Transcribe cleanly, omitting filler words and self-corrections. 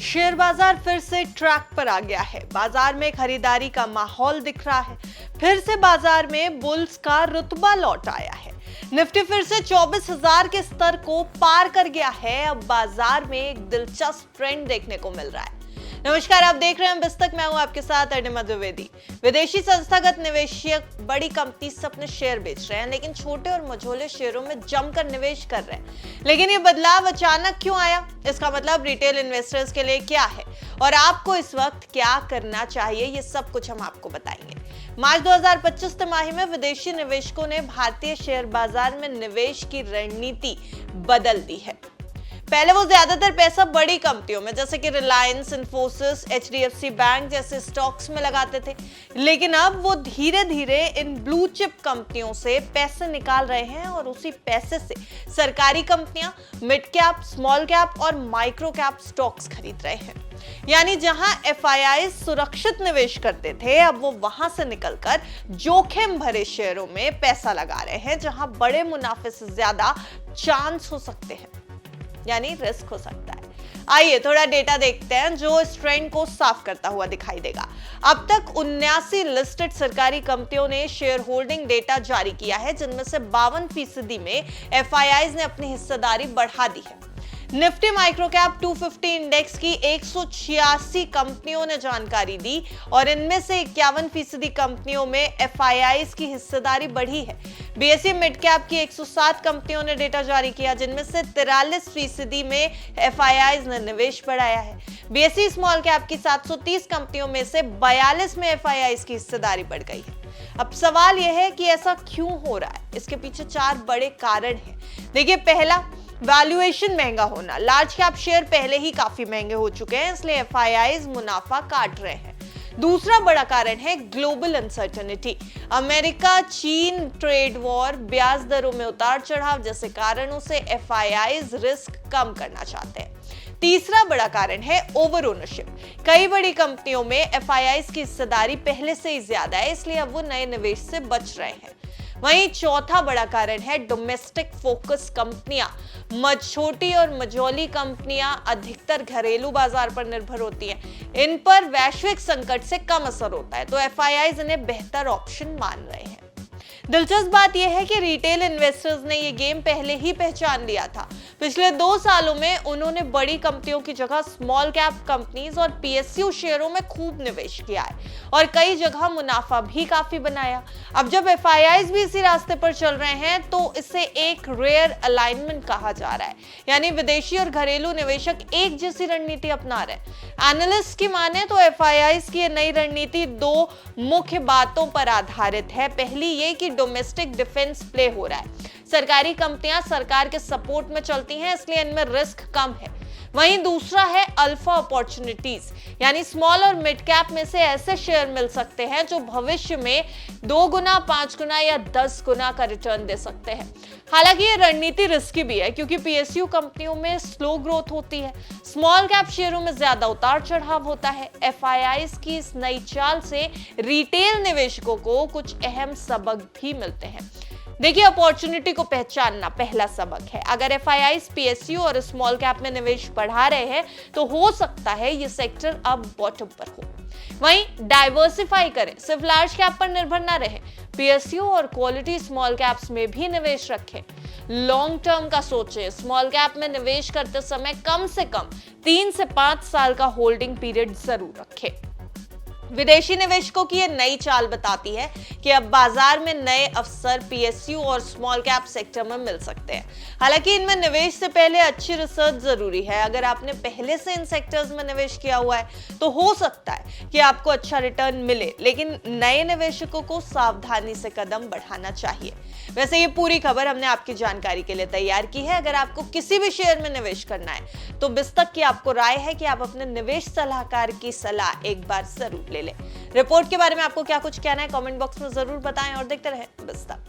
Share बाजार फिर से ट्रैक पर आ गया है। बाजार में खरीदारी का माहौल दिख रहा है। फिर से बाजार में बुल्स का रुतबा लौट आया है। निफ्टी फिर से 24,000 के स्तर को पार कर गया है। अब बाजार में एक दिलचस्प ट्रेंड देखने को मिल रहा है। नमस्कार, आप देख रहे हैं बिस्तक। मैं हूं आपके साथ अर्णिमा द्विवेदी। विदेशी संस्थागत निवेशक बड़ी कंपनी से अपने शेयर बेच रहे हैं, लेकिन छोटे और मझोले शेयरों में जमकर निवेश कर रहे हैं। लेकिन ये बदलाव अचानक क्यों आया? इसका मतलब रिटेल इन्वेस्टर्स के लिए क्या है और आपको इस वक्त क्या करना चाहिए, ये सब कुछ हम आपको बताएंगे। मार्च 2025 तिमाही में विदेशी निवेशकों ने भारतीय शेयर बाजार में निवेश की रणनीति बदल दी है। पहले वो ज्यादातर पैसा बड़ी कंपनियों में जैसे कि रिलायंस, इन्फोसिस, एचडीएफसी बैंक जैसे स्टॉक्स में लगाते थे, लेकिन अब वो धीरे धीरे इन ब्लू चिप कंपनियों से पैसे निकाल रहे हैं और उसी पैसे से सरकारी कंपनियां, मिड कैप, स्मॉल कैप और माइक्रो कैप स्टॉक्स खरीद रहे हैं। यानी जहां एफआईआई सुरक्षित निवेश करते थे, अब वो वहां से निकलकर जोखिम भरे शेयरों में पैसा लगा रहे हैं, जहां बड़े मुनाफे से ज्यादा चांस हो सकते हैं, यानी रिस्क हो सकता है। आइए थोड़ा डेटा देखते हैं जो इस ट्रेंड को साफ करता हुआ दिखाई देगा। अब तक 79 लिस्टेड सरकारी कंपनियों ने शेयर होल्डिंग डेटा जारी किया है, जिनमें से 52% में एफआईआईज ने अपनी हिस्सेदारी बढ़ा दी है। निफ्टी माइक्रो कैप 250 इंडेक्स की 186 कंपनियों ने जानकारी दी और इनमें से 51% कंपनियों में एफआईआईज की हिस्सेदारी बढ़ी है। बीएसई मिड कैप की 107 कंपनियों ने डेटा जारी किया, जिनमें से 43% में एफआईआईज ने निवेश बढ़ाया है। बीएसई स्मॉल कैप की 730 कंपनियों में से 42 में एफआईआईज की हिस्सेदारी बढ़ गई है। अब सवाल यह है कि ऐसा क्यों हो रहा है? इसके पीछे 4 बड़े कारण हैं। देखिए, पहला, वैल्यूएशन महंगा होना। लार्ज कैप शेयर पहले ही काफी महंगे हो चुके हैं, इसलिए एफआईआईज मुनाफा काट रहे हैं। दूसरा बड़ा कारण है ग्लोबल अनसर्टेनिटी। अमेरिका चीन ट्रेड वॉर, ब्याज दरों में उतार चढ़ाव जैसे कारणों से एफआईआईज रिस्क कम करना चाहते हैं। तीसरा बड़ा कारण है ओवर ओनरशिप। कई बड़ी कंपनियों में एफआईआईज की हिस्सेदारी पहले से ही ज्यादा है, इसलिए अब वो नए निवेश से बच रहे हैं। वहीं चौथा बड़ा कारण है डोमेस्टिक फोकस कंपनियां। छोटी और मझोली कंपनियां अधिकतर घरेलू बाजार पर निर्भर होती हैं। इन पर वैश्विक संकट से कम असर होता है, तो एफआईआईज इन्हें बेहतर ऑप्शन मान रहे हैं। दिलचस्प बात यह है कि रिटेल इन्वेस्टर्स ने ये गेम पहले ही पहचान लिया था। पिछले 2 सालों में उन्होंने बड़ी कंपनियों की जगह स्मॉल कैप कंपनीज और पीएसयू शेयरों में खूब निवेश किया है और कई जगह मुनाफा भी काफी बनाया। अब जब एफआईआईज भी इसी रास्ते पर चल रहे हैं, तो इसे एक रेयर अलाइनमेंट कहा जा रहा है, यानी विदेशी और घरेलू निवेशक एक जैसी रणनीति अपना रहे हैं। एनालिस्ट की माने तो एफआईआईज की नई रणनीति 2 मुख्य बातों पर आधारित है। पहली ये कि डोमेस्टिक डिफेंस प्ले हो रहा है। सरकारी कंपनियां सरकार के सपोर्ट में चलती हैं, इसलिए इनमें रिस्क कम है। वहीं दूसरा है अल्फा अपॉर्चुनिटीज, यानी स्मॉल और मिड कैप में से ऐसे शेयर मिल सकते हैं जो भविष्य में 2 गुना, 5 गुना या 10 गुना का रिटर्न दे सकते हैं। हालांकि ये रणनीति रिस्की भी है, क्योंकि पीएसयू कंपनियों में स्लो ग्रोथ होती है, स्मॉल कैप शेयरों में ज्यादा उतार चढ़ाव होता है। एफआईआईज की इस नई चाल से रिटेल निवेशकों को कुछ अहम सबक भी मिलते हैं। देखिए, अपॉर्चुनिटी को पहचानना पहला सबक है। अगर एफआईआईज पीएसयू और स्मॉल कैप में निवेश बढ़ा रहे हैं, तो हो सकता है ये सेक्टर अब बॉटम पर हो। वहीं डाइवर्सिफाई करें, सिर्फ लार्ज कैप पर निर्भर ना रहे। पीएसयू और क्वालिटी स्मॉल कैप्स में भी निवेश रखें। लॉन्ग टर्म का सोचें। स्मॉल कैप में निवेश करते समय कम से कम 3 से 5 साल का होल्डिंग पीरियड जरूर रखें। विदेशी निवेशकों की ये नई चाल बताती है कि अब बाजार में नए अवसर पीएसयू और स्मॉल कैप सेक्टर में मिल सकते हैं। हालांकि इनमें निवेश से पहले अच्छी रिसर्च जरूरी है। अगर आपने पहले से इन सेक्टर्स में निवेश किया हुआ है, तो हो सकता है कि आपको अच्छा रिटर्न मिले, लेकिन नए निवेशकों को सावधानी से कदम बढ़ाना चाहिए। वैसे ये पूरी खबर हमने आपकी जानकारी के लिए तैयार की है। अगर आपको किसी भी शेयर में निवेश करना है, तो बिस्तक की आपको राय है कि आप अपने निवेश सलाहकार की सलाह एक बार जरूर ले लें। रिपोर्ट के बारे में आपको क्या कुछ कहना है, कमेंट बॉक्स में जरूर बताएं और देखते रहें बिस्तक।